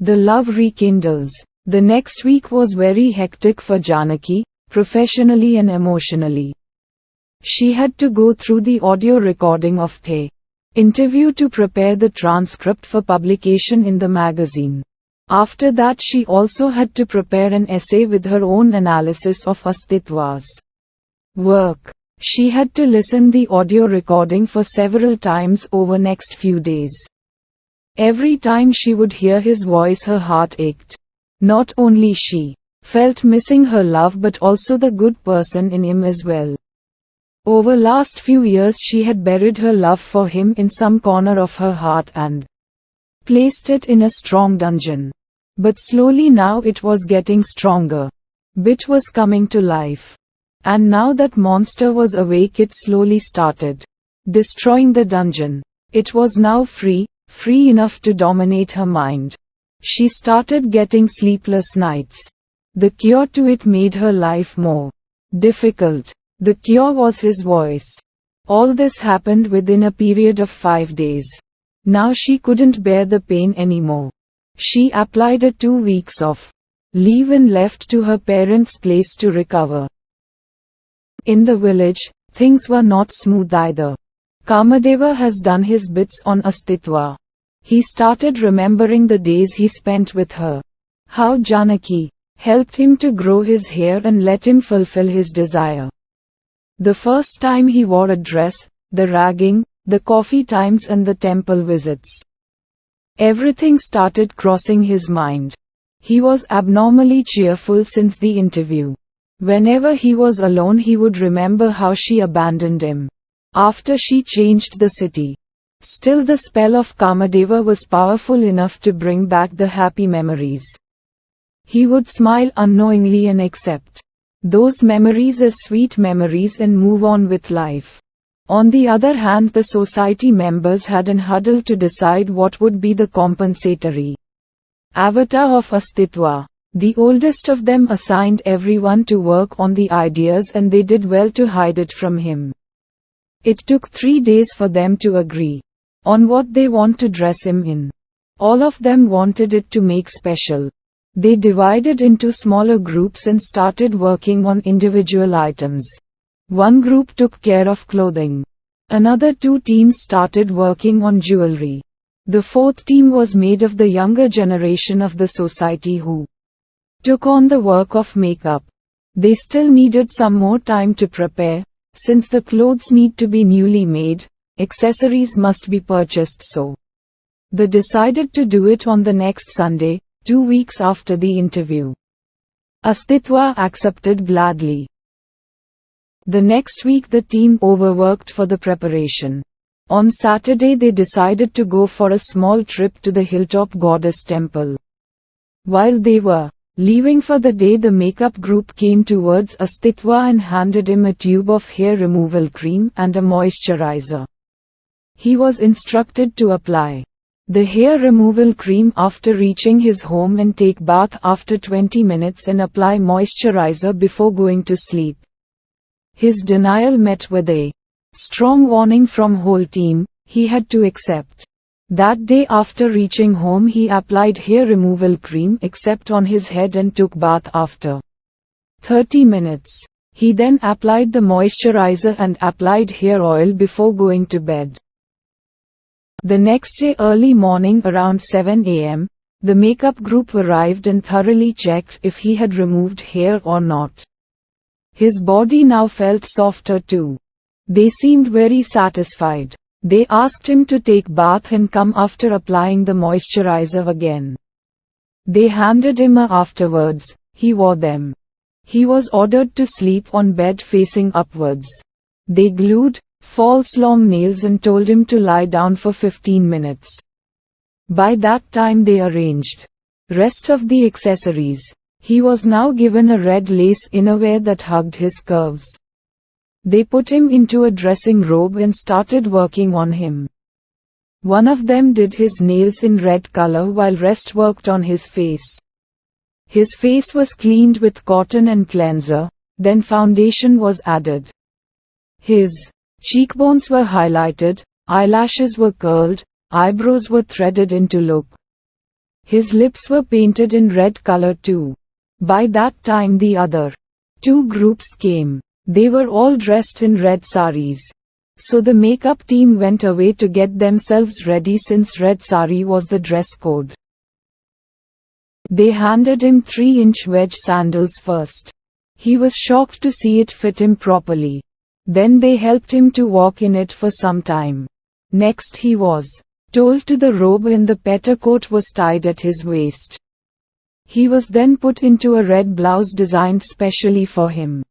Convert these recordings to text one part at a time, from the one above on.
The love rekindles. The next week was very hectic for Janaki, professionally and emotionally. She had to go through the audio recording of the interview to prepare the transcript for publication in the magazine. After that, she also had to prepare an essay with her own analysis of Astitwa's work. She had to listen the audio recording for several times over next few days. Every time she would hear his voice, her heart ached. Not only she felt missing her love, but also the good person in him as well. Over last few years she had buried her love for him in some corner of her heart and placed it in a strong dungeon. But slowly now it was getting stronger. Bit was coming to life. And now that monster was awake, it slowly started destroying the dungeon. It was now free enough to dominate her mind. She started getting sleepless nights. The cure to it made her life more difficult. The cure was his voice. All this happened within a period of 5 days. Now she couldn't bear the pain anymore. She applied a 2 weeks of leave and left to her parents' place to recover. In the village, things were not smooth either. Kamadeva has done his bits on Astitwa. He started remembering the days he spent with her. How Janaki helped him to grow his hair and let him fulfill his desire. The first time he wore a dress, the ragging, the coffee times and the temple visits. Everything started crossing his mind. He was abnormally cheerful since the interview. Whenever he was alone, he would remember how she abandoned him after she changed the city. Still, the spell of Kamadeva was powerful enough to bring back the happy memories. He would smile unknowingly and accept those memories as sweet memories and move on with life. On the other hand, the society members had an huddle to decide what would be the compensatory avatar of Astitwa. The oldest of them assigned everyone to work on the ideas, and they did well to hide it from him. It took 3 days for them to agree on what they want to dress him in. All of them wanted it to make special. They divided into smaller groups and started working on individual items. One group took care of clothing. Another 2 teams started working on jewelry. The 4th team was made of the younger generation of the society who took on the work of makeup. They still needed some more time to prepare. Since the clothes need to be newly made, accessories must be purchased, so they decided to do it on the next Sunday, 2 weeks after the interview. Astitwa accepted gladly. The next week the team overworked for the preparation. On Saturday they decided to go for a small trip to the hilltop goddess temple. While they were leaving for the day, the makeup group came towards Astitwa and handed him a tube of hair removal cream and a moisturizer. He was instructed to apply the hair removal cream after reaching his home and take bath after 20 minutes and apply moisturizer before going to sleep. His denial met with a strong warning from whole team. He had to accept. That day after reaching home he applied hair removal cream except on his head and took bath after 30 minutes. He then applied the moisturizer and applied hair oil before going to bed. The next day early morning around 7 a.m., the makeup group arrived and thoroughly checked if he had removed hair or not. His body now felt softer too. They seemed very satisfied. They asked him to take bath and come after applying the moisturizer again. They handed him a afterwards. He wore them. He was ordered to sleep on bed facing upwards. They glued false long nails and told him to lie down for 15 minutes. By that time they arranged rest of the accessories. He was now given a red lace innerwear that hugged his curves. They put him into a dressing robe and started working on him. One of them did his nails in red color while rest worked on his face. His face was cleaned with cotton and cleanser, then foundation was added. His cheekbones were highlighted, eyelashes were curled, eyebrows were threaded into look. His lips were painted in red color too. By that time the other two groups came. They were all dressed in red saris. So the makeup team went away to get themselves ready since red sari was the dress code. They handed him 3-inch wedge sandals first. He was shocked to see it fit him properly. Then they helped him to walk in it for some time. Next he was told to the robe and the petticoat was tied at his waist. He was then put into a red blouse designed specially for him.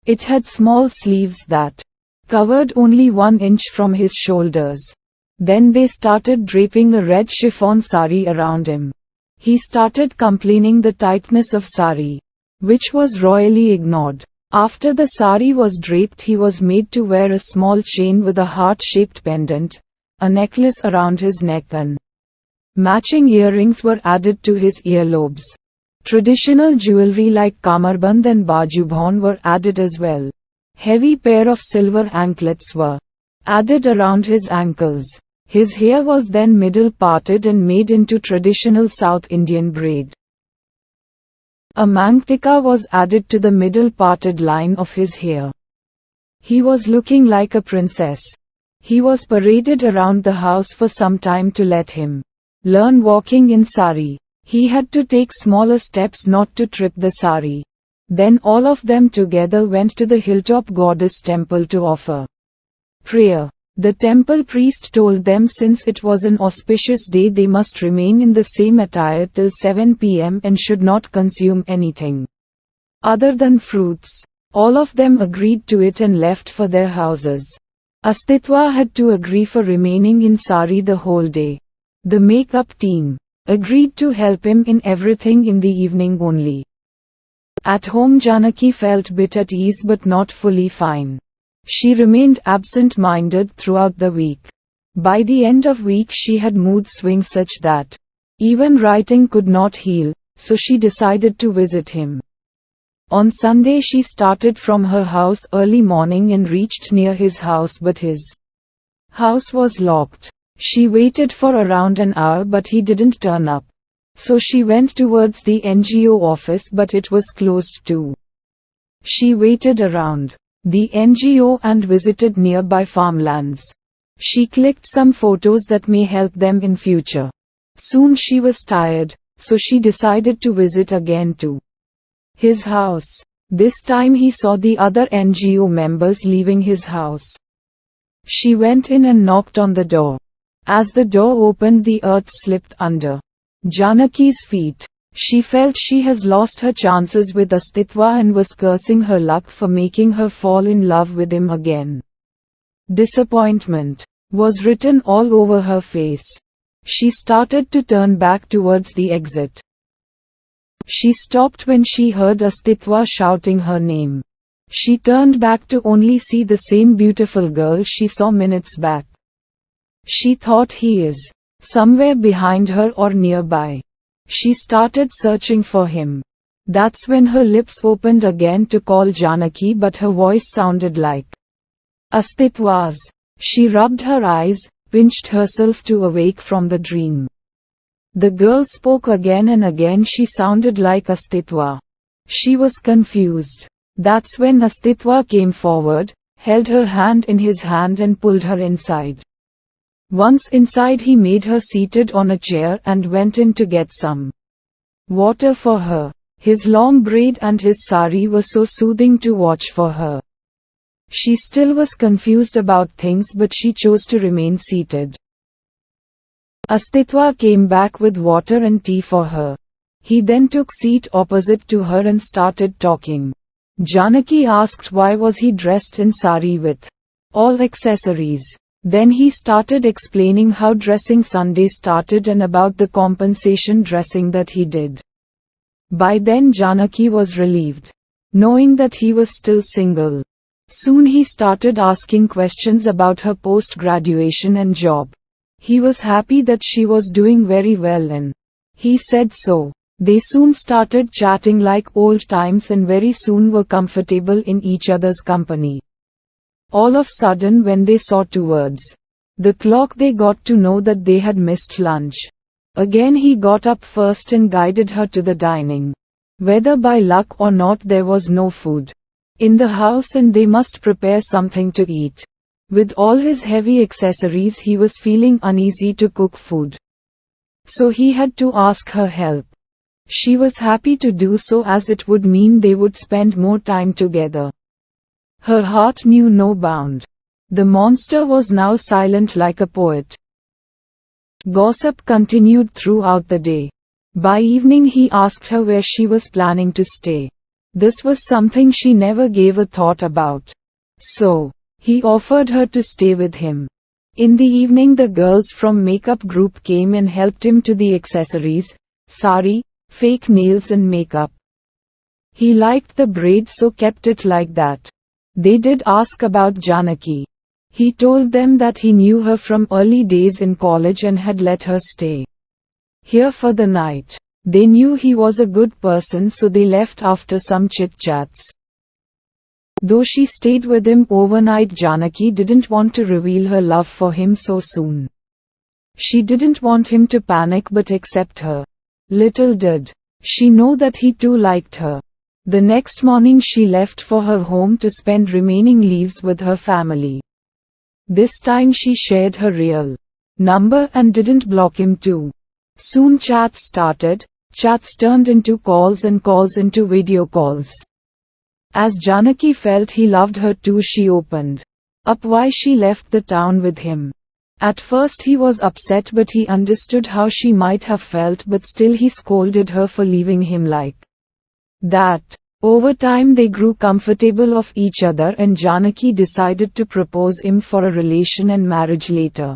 It had small sleeves that covered only 1 inch from his shoulders. Then they started draping a red chiffon sari around him. He started complaining the tightness of sari, which was royally ignored. After the sari was draped, he was made to wear a small chain with a heart-shaped pendant, a necklace around his neck, and matching earrings were added to his earlobes. Traditional jewelry like kamarband and bajubhan were added as well. Heavy pair of silver anklets were added around his ankles. His hair was then middle parted and made into traditional South Indian braid. A mangtika was added to the middle parted line of his hair. He was looking like a princess. He was paraded around the house for some time to let him learn walking in sari. He had to take smaller steps not to trip the sari. Then all of them together went to the hilltop goddess temple to offer prayer. The temple priest told them since it was an auspicious day they must remain in the same attire till 7 p.m. and should not consume anything other than fruits. All of them agreed to it and left for their houses. Astitwa had to agree for remaining in sari the whole day. The makeup team agreed to help him in everything in the evening only. At home Janaki felt bit at ease but not fully fine. She remained absent-minded throughout the week. By the end of week she had mood swings such that even writing could not heal, so she decided to visit him. On Sunday she started from her house early morning and reached near his house, but his house was locked. She waited for around an hour but he didn't turn up. So she went towards the NGO office but it was closed too. She waited around the NGO and visited nearby farmlands. She clicked some photos that may help them in future. Soon she was tired, so she decided to visit again to his house. This time he saw the other NGO members leaving his house. She went in and knocked on the door. As the door opened, the earth slipped under Janaki's feet. She felt she has lost her chances with Astitwa and was cursing her luck for making her fall in love with him again. Disappointment was written all over her face. She started to turn back towards the exit. She stopped when she heard Astitwa shouting her name. She turned back to only see the same beautiful girl she saw minutes back. She thought he is somewhere behind her or nearby. She started searching for him. That's when her lips opened again to call Janaki, but her voice sounded like Astitwa's. She rubbed her eyes, pinched herself to awake from the dream. The girl spoke again and again. She sounded like Astitwa. She was confused. That's when Astitwa came forward, held her hand in his hand and pulled her inside. Once inside he made her seated on a chair and went in to get some water for her. His long braid and his sari were so soothing to watch for her. She still was confused about things but she chose to remain seated. Astitwa came back with water and tea for her. He then took seat opposite to her and started talking. Janaki asked why was he dressed in sari with all accessories. Then he started explaining how dressing Sunday started and about the compensation dressing that he did. By then Janaki was relieved, knowing that he was still single. Soon he started asking questions about her post-graduation and job. He was happy that she was doing very well and he said so. They soon started chatting like old times and very soon were comfortable in each other's company. All of a sudden when they saw towards the clock they got to know that they had missed lunch. Again he got up first and guided her to the dining. Whether by luck or not, there was no food in the house and they must prepare something to eat. With all his heavy accessories, he was feeling uneasy to cook food. So he had to ask her help. She was happy to do so, as it would mean they would spend more time together. Her heart knew no bound. The monster was now silent like a poet. Gossip continued throughout the day. By evening he asked her where she was planning to stay. This was something she never gave a thought about. So, he offered her to stay with him. In the evening the girls from makeup group came and helped him to the accessories, sari, fake nails and makeup. He liked the braid, so kept it like that. They did ask about Janaki. He told them that he knew her from early days in college and had let her stay here for the night. They knew he was a good person, so they left after some chit-chats. Though she stayed with him overnight, Janaki didn't want to reveal her love for him so soon. She didn't want him to panic but accept her. Little did she know that he too liked her. The next morning she left for her home to spend remaining leaves with her family. This time she shared her real number and didn't block him too. Soon chats started. Chats turned into calls and calls into video calls. As Janaki felt he loved her too, she opened up why she left the town with him. At first he was upset, but he understood how she might have felt, but still he scolded her for leaving him like that. Over time they grew comfortable of each other and Janaki decided to propose him for a relation and marriage later.